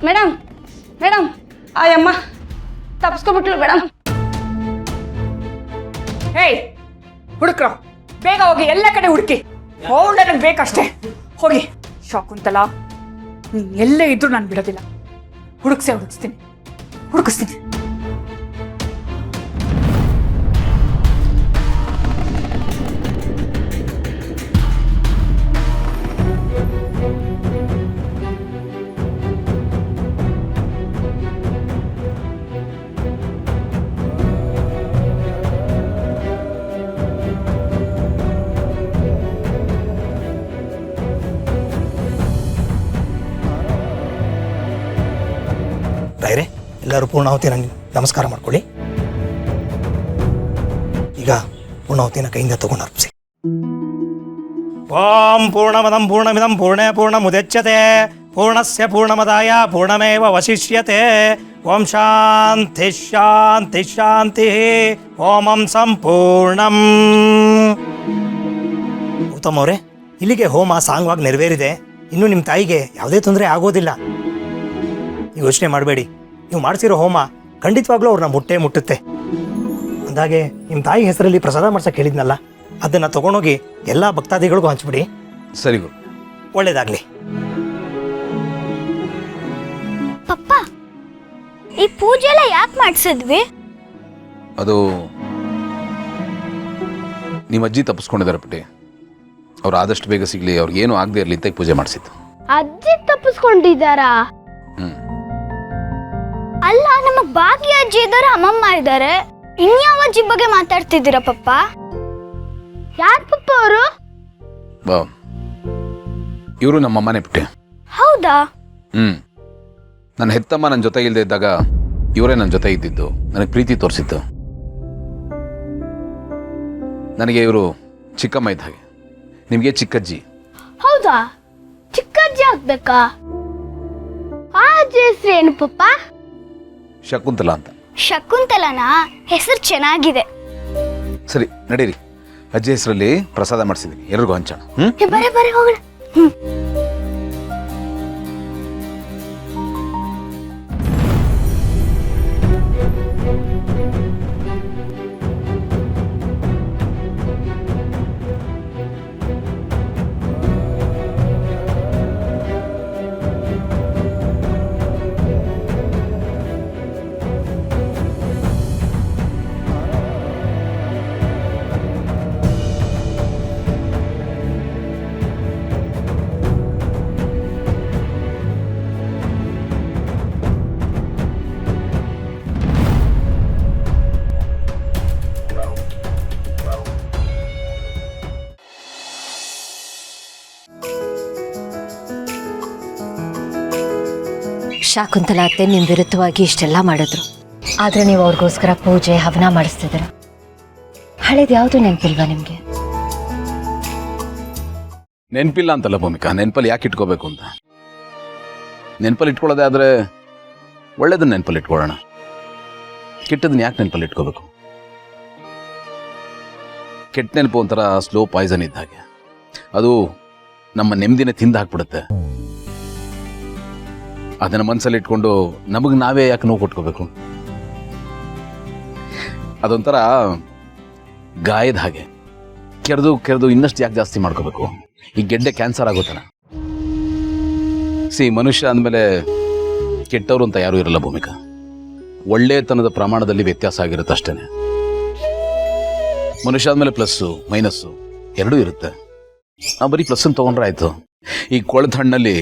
Madam madam ಆಯಮ್ಮ ತಪ್ಪಿಸ್ಕೊಬಿಟ್ಲು madam. ಹೇಯ್ ಹುಡುಕ್ರ, ಬೇಗ ಹೋಗಿ ಎಲ್ಲ ಕಡೆ ಹುಡುಕಿ. ಅವಳು ನನಗೆ ಬೇಕಷ್ಟೇ. ಹೋಗಿ ಶಾಕುಂತಲಾ, ನೀನು ಎಲ್ಲೇ ಇದ್ರೂ ನಾನು ಬಿಡೋದಿಲ್ಲ. ಹುಡುಕಿಸ್ತೀನಿ. ರಾಯರೇ, ಎಲ್ಲರೂ ಪೂರ್ಣಾಹುತಿ ನಂಗೆ ನಮಸ್ಕಾರ ಮಾಡ್ಕೊಳ್ಳಿ. ಈಗ ಪೂರ್ಣಾಹುತಿನ ಕೈಯಿಂದ ತಗೊಂಡು ಅರ್ಪಿಸಿ. ಓಂ ಪೂರ್ಣಮದಂ ಪೂರ್ಣಮಿದಂ ಪೂರ್ಣೇ ಪೂರ್ಣಮುದಚ್ಯತೆ ಪೂರ್ಣಸ್ಯ ಪೂರ್ಣಮದಾಯ ಪೂರ್ಣಮೇವ ವಶಿಷ್ಯತೆ. ಓಂ ಶಾಂತಿ ಶಾಂತಿ ಶಾಂತಿ. ಓಂ ಸಂಪೂರ್ಣಂ. ಉತ್ತಮ್ ಅವರೇ, ಇಲ್ಲಿಗೆ ಹೋಮ ಸಾಂಗವಾಗಿ ನೆರವೇರಿದೆ. ಇನ್ನು ನಿಮ್ಮ ತಾಯಿಗೆ ಯಾವುದೇ ತೊಂದರೆ ಆಗೋದಿಲ್ಲ. ನೀವು ಯೋಚನೆ ಮಾಡಬೇಡಿ. ನೀವು ಮಾಡಿಸಿರೋ ಹೋಮ ಖಂಡಿತವಾಗ್ಲೂ ಅವ್ರನ್ನ ಮುಟ್ಟುತ್ತೆ. ಅಂದಾಗೆ ನಿಮ್ಮ ತಾಯಿ ಹೆಸರಲ್ಲಿ ಪ್ರಸಾದ ಮಾಡ್ಸಕ್ಕೆ ಹೇಳಿದ್ನಲ್ಲ, ಅದನ್ನು ತಗೊಂಡೋಗಿ ಎಲ್ಲ ಭಕ್ತಾದಿಗಳಿಗೂ ಹಂಚ್ಬಿಡಿ. ಸರಿ ಗುರು, ಒಳ್ಳೇದಾಗ್ಲಿ. ಪಪ್ಪ, ಈ ಪೂಜೆ ಎಲ್ಲ ಯಾಕೆ ಮಾಡಿಸಿದ್ವಿ? ಅದು ನಿಮ್ಮ ಅಜ್ಜಿ ತಪ್ಪಿಸ್ಕೊಂಡಿದ್ದಾರೆ ಪುಟ್ಟಿ. ಅವ್ರು ಆದಷ್ಟು ಬೇಗ ಸಿಗ್ಲಿ, ಅವ್ರಿಗೇನು ಆಗದೆ ಇರಲಿ ಅಂತ ಪೂಜೆ ಮಾಡಿಸಿತ್ತು. ಅಜ್ಜಿ ತಪ್ಪಿಸ್ಕೊಂಡಿದ್ದಾರಾ? ಅಲ್ಲ, ನಮಗ್ ಭಾಗ್ಯ ಅಜ್ಜಿ ಇದ್ದಾರೆ, ಅಮ್ಮಮ್ಮ ಇದ್ದಾರೆ. ಇನ್ಯಾವ ಅಜ್ಜಿ ಬಗ್ಗೆ ಮಾತಾಡ್ತಿದ್ದೀರಾ ಪಪ್ಪ? ಯಾರ್ ಪಪ್ಪ ಅವರು? ಇವರು ನಮ್ಮಮ್ಮನೇ ಪುಟ್ಟಿ. ಹೌದಾ? ನನ್ನ ಹೆತ್ತಮ್ಮ ನನ್ನ ಜೊತೆ ಇಲ್ಲದೆ ಇದ್ದಾಗ ಇವರೇ ನನ್ನ ಜೊತೆ ಇದ್ದಿದ್ದು, ನನಗೆ ಪ್ರೀತಿ ತೋರಿಸಿದ್ದು. ನನಗೆ ಇವರು ಚಿಕ್ಕಮ್ಮ ಇದ್ದ ಹಾಗೆ, ನಿಮಗೆ ಚಿಕ್ಕಜ್ಜಿ. ಹೌದಾ? ಚಿಕ್ಕಜ್ಜಿ ಆಗ್ಬೇಕಾ? ಆ ಅಜ್ಜಿ ಹೆಸರು ಏನು ಪಪ್ಪ? ಶಕುಂತಲಾ ಅಂತ. ಶಕುಂತಲನಾ? ಹೆಸರು ಚೆನ್ನಾಗಿದೆ. ಸರಿ ನಡೀರಿ, ಅಜ್ಜಿ ಹೆಸರಲ್ಲಿ ಪ್ರಸಾದ ಮಾಡಿಸಿದ್ದೀನಿ, ಎಲ್ರಿಗೂ ಹಂಚೋಣ. ಬರೀ ಹೋಗೋಣ. ಶಾಕುಂತಲಾ ಅತ್ತೆ ನಿಮ್ಮ ವಿರುದ್ಧವಾಗಿ ಇಷ್ಟೆಲ್ಲ ಮಾಡಿದ್ರು, ಆದರೆ ನೀವು ಅವ್ರಿಗೋಸ್ಕರ ಪೂಜೆ ಹವನ ಮಾಡಿಸ್ತಿದ್ದೀರ. ಹಳೇದು ಯಾವುದು ನೆನಪಿಲ್ವಾ ನಿಮಗೆ? ನೆನಪಿಲ್ಲ ಅಂತಲ್ಲ ಭೂಮಿಕಾ, ನೆನಪಲ್ಲಿ ಯಾಕೆ ಇಟ್ಕೋಬೇಕು ಅಂತ. ನೆನಪಲ್ಲಿ ಇಟ್ಕೊಳ್ಳೋದೇ ಆದರೆ ಒಳ್ಳೇದನ್ನ ನೆನಪಲ್ಲಿ ಇಟ್ಕೊಳ್ಳೋಣ, ಕೆಟ್ಟದನ್ನ ಯಾಕೆ ನೆನಪಲ್ಲಿ ಇಟ್ಕೋಬೇಕು? ಕೆಟ್ಟ ನೆನಪು ಒಂಥರ ಸ್ಲೋ ಪಾಯ್ಸನ್ ಇದ್ದ ಹಾಗೆ, ಅದು ನಮ್ಮ ನೆಮ್ಮದಿನೇ ತಿಂದು ಹಾಕ್ಬಿಡುತ್ತೆ. ಅದನ್ನು ಮನಸ್ಸಲ್ಲಿ ಇಟ್ಕೊಂಡು ನಮಗೆ ನಾವೇ ಯಾಕೆ ನೋವು ಕೊಟ್ಕೋಬೇಕು? ಅದೊಂಥರ ಗಾಯದ ಹಾಗೆ, ಕೆರೆದು ಇನ್ನಷ್ಟು ಯಾಕೆ ಜಾಸ್ತಿ ಮಾಡ್ಕೋಬೇಕು? ಈ ಗೆಡ್ಡೆ ಕ್ಯಾನ್ಸರ್ ಆಗೋತನ. ಮನುಷ್ಯ ಅಂದಮೇಲೆ ಕೆಟ್ಟವರು ಅಂತ ಯಾರೂ ಇರಲ್ಲ ಭೂಮಿಕಾ. ಒಳ್ಳೆತನದ ಪ್ರಮಾಣದಲ್ಲಿ ವ್ಯತ್ಯಾಸ ಆಗಿರುತ್ತೆ ಅಷ್ಟೇ. ಮನುಷ್ಯ ಆದಮೇಲೆ ಪ್ಲಸ್ಸು ಮೈನಸ್ಸು ಎರಡೂ ಇರುತ್ತೆ. ನಾವು ಬರೀ ಪ್ಲಸ್ಸನ್ನು ತೊಗೊಂಡ್ರೆ ಆಯಿತು. ಈ ಕೊಳೆತ ಹಣ್ಣಲ್ಲಿ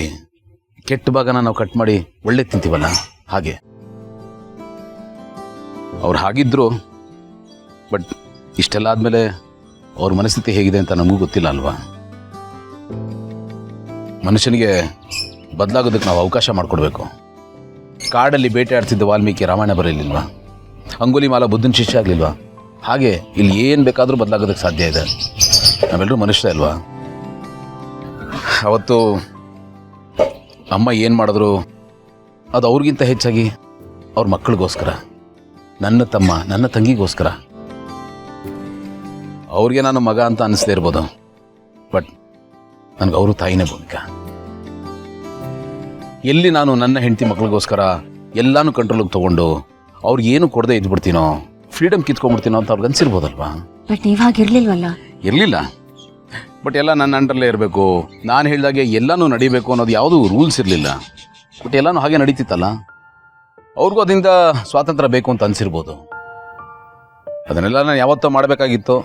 ಕೆಟ್ಟ ಭಾಗನ ನಾವು ಕಟ್ ಮಾಡಿ ಒಳ್ಳೆ ತಿಂತೀವಲ್ಲ, ಹಾಗೆ ಅವ್ರು ಹಾಗಿದ್ರು. ಬಟ್ ಇಷ್ಟೆಲ್ಲ ಆದಮೇಲೆ ಅವ್ರ ಮನಸ್ಥಿತಿ ಹೇಗಿದೆ ಅಂತ ನಮಗೂ ಗೊತ್ತಿಲ್ಲ ಅಲ್ವಾ? ಮನುಷ್ಯನಿಗೆ ಬದಲಾಗೋದಕ್ಕೆ ನಾವು ಅವಕಾಶ ಮಾಡಿಕೊಡ್ಬೇಕು. ಕಾಡಲ್ಲಿ ಬೇಟೆ ಆಡ್ತಿದ್ದ ವಾಲ್ಮೀಕಿ ರಾಮಾಯಣ ಬರೀಲಿಲ್ವಾ? ಅಂಗುಲಿ ಮಾಲ ಬುದ್ಧನ ಶಿಷ್ಯ ಆಗಲಿಲ್ವಾ? ಹಾಗೆ ಇಲ್ಲಿ ಏನು ಬೇಕಾದರೂ ಬದಲಾಗೋದಕ್ಕೆ ಸಾಧ್ಯ ಇದೆ. ನಾವೆಲ್ಲರೂ ಮನುಷ್ಯ ಅಲ್ವಾ? ಅವತ್ತು ಅಮ್ಮ ಏನು ಮಾಡಿದ್ರು ಅದು ಅವ್ರಿಗಿಂತ ಹೆಚ್ಚಾಗಿ ಅವ್ರ ಮಕ್ಕಳಿಗೋಸ್ಕರ, ನನ್ನ ತಮ್ಮ ನನ್ನ ತಂಗಿಗೋಸ್ಕರ. ಅವ್ರಿಗೆ ನಾನು ಮಗ ಅಂತ ಅನ್ನಿಸ್ದೇ ಇರ್ಬೋದು, ಬಟ್ ನನಗೆ ಅವರು ತಾಯಿನೇ ಭೂಮಿಕಾ. ಎಲ್ಲಿ ನಾನು ನನ್ನ ಹೆಂಡತಿ ಮಕ್ಳಿಗೋಸ್ಕರ ಎಲ್ಲಾನು ಕಂಟ್ರೋಲಿಗೆ ತೊಗೊಂಡು ಅವ್ರಿಗೆ ಏನು ಕೊಡದೆ ಇದ್ಬಿಡ್ತೀನೋ, ಫ್ರೀಡಮ್ ಕಿತ್ಕೊಂಡ್ಬಿಡ್ತೀನೋ ಅಂತ ಅವ್ರಿಗೆ ಅನ್ಸಿರ್ಬೋದಲ್ವಾ? ಬಟ್ ನೀವು ಹಾಗಿರ್ಲಿಲ್ವಲ್ಲ. ಇರಲಿಲ್ಲ, ಬಟ್ ಎಲ್ಲ ನನ್ನ ಅಂಡರಲ್ಲೇ ಇರಬೇಕು, ನಾನು ಹೇಳಿದಾಗೆ ಎಲ್ಲನೂ ನಡಿಬೇಕು ಅನ್ನೋದು ಯಾವುದೂ ರೂಲ್ಸ್ ಇರಲಿಲ್ಲ. ಬಟ್ ಎಲ್ಲನೂ ಹಾಗೆ ನಡೀತಿತ್ತಲ್ಲ, ಅವ್ರಿಗೂ ಅದರಿಂದ ಸ್ವಾತಂತ್ರ್ಯ ಬೇಕು ಅಂತ ಅನಿಸಿರ್ಬೋದು. ಅದನ್ನೆಲ್ಲ ನಾನು ಯಾವತ್ತೋ ಮಾಡಬೇಕಾಗಿತ್ತು,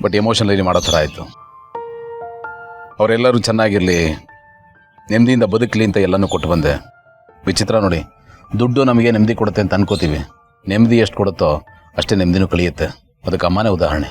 ಬಟ್ ಎಮೋಷನಲಿ ಮಾಡೋ ಥರ ಆಯಿತು. ಅವರೆಲ್ಲರೂ ಚೆನ್ನಾಗಿರಲಿ, ನೆಮ್ಮದಿಯಿಂದ ಬದುಕಲಿ ಅಂತ ಎಲ್ಲನೂ ಕೊಟ್ಟು ಬಂದೆ. ವಿಚಿತ್ರ ನೋಡಿ, ದುಡ್ಡು ನಮಗೆ ನೆಮ್ಮದಿ ಕೊಡುತ್ತೆ ಅಂತ ಅನ್ಕೋತೀವಿ, ನೆಮ್ಮದಿ ಎಷ್ಟು ಕೊಡುತ್ತೋ ಅಷ್ಟೇ ನೆಮ್ಮದಿನೂ ಕಳಿಯುತ್ತೆ. ಅದಕ್ಕೆ ಅಮ್ಮನೇ ಉದಾಹರಣೆ.